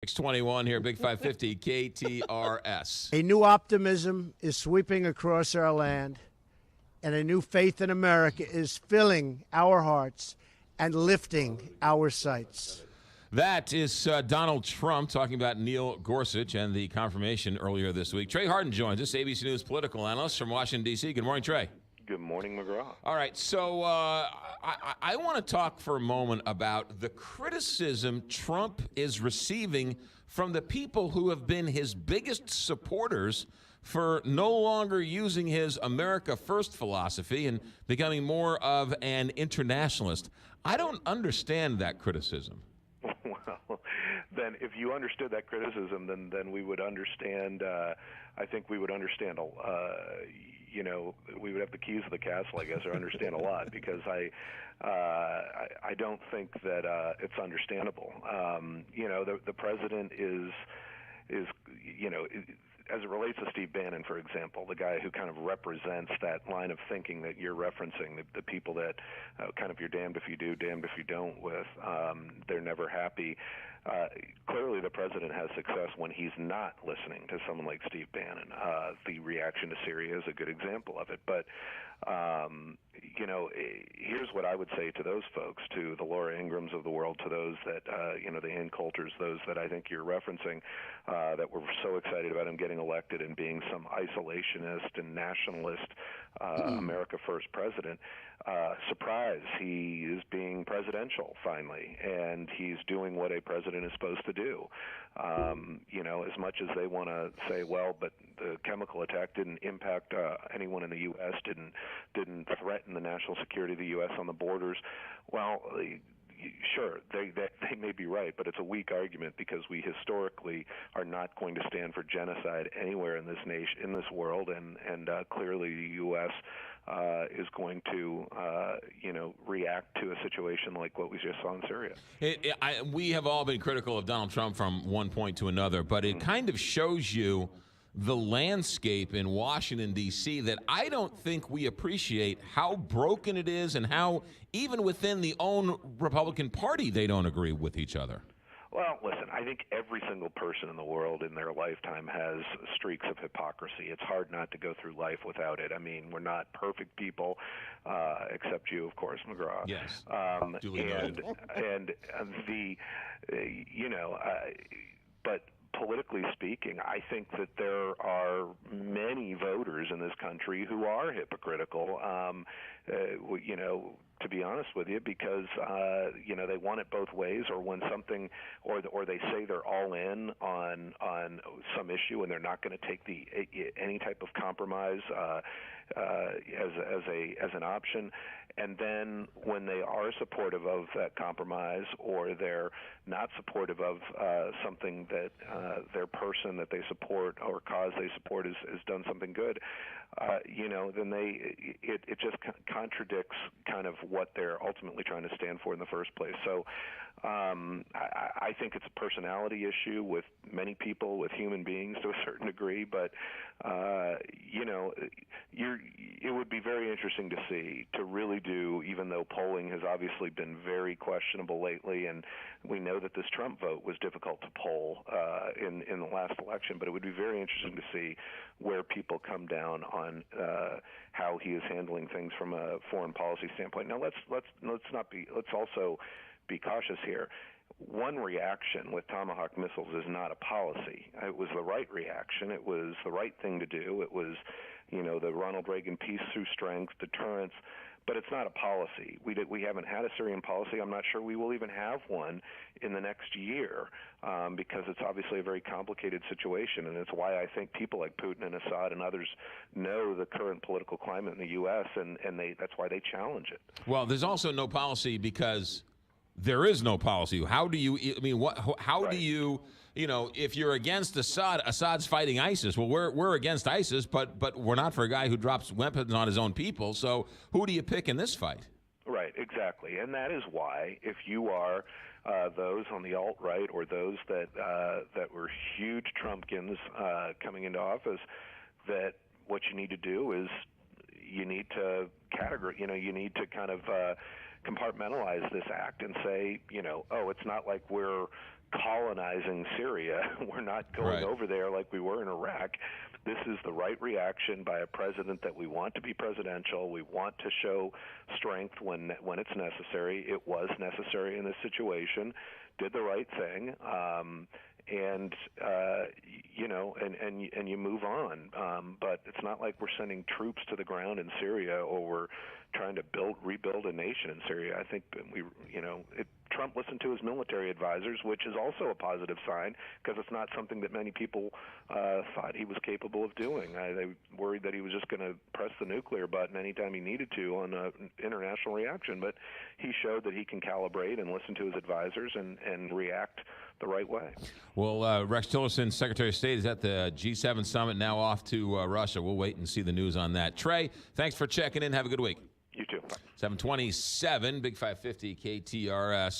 621 here, Big 550 KTRS. A new optimism is sweeping across our land, and a new faith in America is filling our hearts and lifting our sights. That is Donald Trump talking about Neil Gorsuch and the confirmation earlier this week. Trey Harden joins us, ABC News political analyst from Washington, D.C. Good morning, Trey. Good morning, McGraw. All right, so I want to talk for a moment about the criticism Trump is receiving from the people who have been his biggest supporters for no longer using his America First philosophy and becoming more of an internationalist. I don't understand that criticism. Well, then if you understood that criticism, then we would understand. I think we would understand. We would have the keys to the castle, I guess, or understand a lot, because I don't think that it's understandable. The president is as it relates to Steve Bannon, for example, the guy who kind of represents that line of thinking that you're referencing, the people that kind of you're damned if you do, damned if you don't with, they're never happy. Clearly the president has success when he's not listening to someone like Steve Bannon. The reaction to Syria is a good example of it. But, here's what I would say to those folks, to the Laura Ingrams of the world, to those that, the Ann Coulters, those that I think you're referencing, that were so excited about him getting elected and being some isolationist and nationalist America First president. Surprise, he is being presidential finally, and he's doing what a president is supposed to do. As much as they want to say, well, but the chemical attack didn't impact anyone in the U.S., didn't threaten the national security of the U.S. on the borders. Well, sure, they may be right, but it's a weak argument, because we historically are not going to stand for genocide anywhere in this nation, in this world, and clearly the U.S. Is going to, react to a situation like what we just saw in Syria. We have all been critical of Donald Trump from one point to another, but it kind of shows you the landscape in Washington, D.C., that I don't think we appreciate how broken it is, and how even within the own Republican Party they don't agree with each other. Well, listen, I think every single person in the world in their lifetime has streaks of hypocrisy. It's hard not to go through life without it. I mean, we're not perfect people, except you, of course, McGraw. Yes. But politically speaking, I think that there are many voters in this country who are hypocritical, to be honest with you, because they want it both ways, or when something, or they say they're all in on some issue and they're not going to take any type of compromise as an option. And then when they are supportive of that compromise, or they're not supportive of something that their person that they support or cause they support has done something good, then it just contradicts kind of what they're ultimately trying to stand for in the first place. So I think it's a personality issue with many people, with human beings to a certain degree, but it would be very interesting to see, to really do, even though polling has obviously been very questionable lately, and we know that this Trump vote was difficult to poll in the last election, but it would be very interesting to see where people come down on how he is handling things from a foreign policy standpoint. Now let's also be cautious here. One reaction with Tomahawk missiles is not a policy. It was the right reaction. It was the right thing to do. It was, the Ronald Reagan peace through strength, deterrence, but it's not a policy. We haven't had a Syrian policy. I'm not sure we will even have one in the next year, because it's obviously a very complicated situation, and it's why I think people like Putin and Assad and others know the current political climate in the U.S., and that's why they challenge it. Well, there's also no policy because there is no policy. How do you, how do you, if you're against Assad, Assad's fighting ISIS. Well, we're against ISIS, but we're not for a guy who drops weapons on his own people. So who do you pick in this fight? Right, exactly. And that is why, if you are those on the alt-right, or those that were huge Trumpkins coming into office, that what you need to do is you need to you need to kind of compartmentalize this act and say, it's not like we're colonizing Syria. We're not going over there like we were in Iraq. This is the right reaction by a president that we want to be presidential. We want to show strength when it's necessary. It was necessary in this situation. Did the right thing. And you move on. But it's not like we're sending troops to the ground in Syria or we're trying to rebuild a nation in Syria. I think Trump listened to his military advisors, which is also a positive sign because it's not something that many people thought he was capable of doing. They worried that he was just going to press the nuclear button anytime he needed to on an international reaction. But he showed that he can calibrate and listen to his advisors and react the right way. Well, Rex Tillerson, Secretary of State, is at the G7 summit, now off to Russia. We'll wait and see the news on that. Trey, thanks for checking in. Have a good week. You too. Bye. 727, Big 550, KTRS.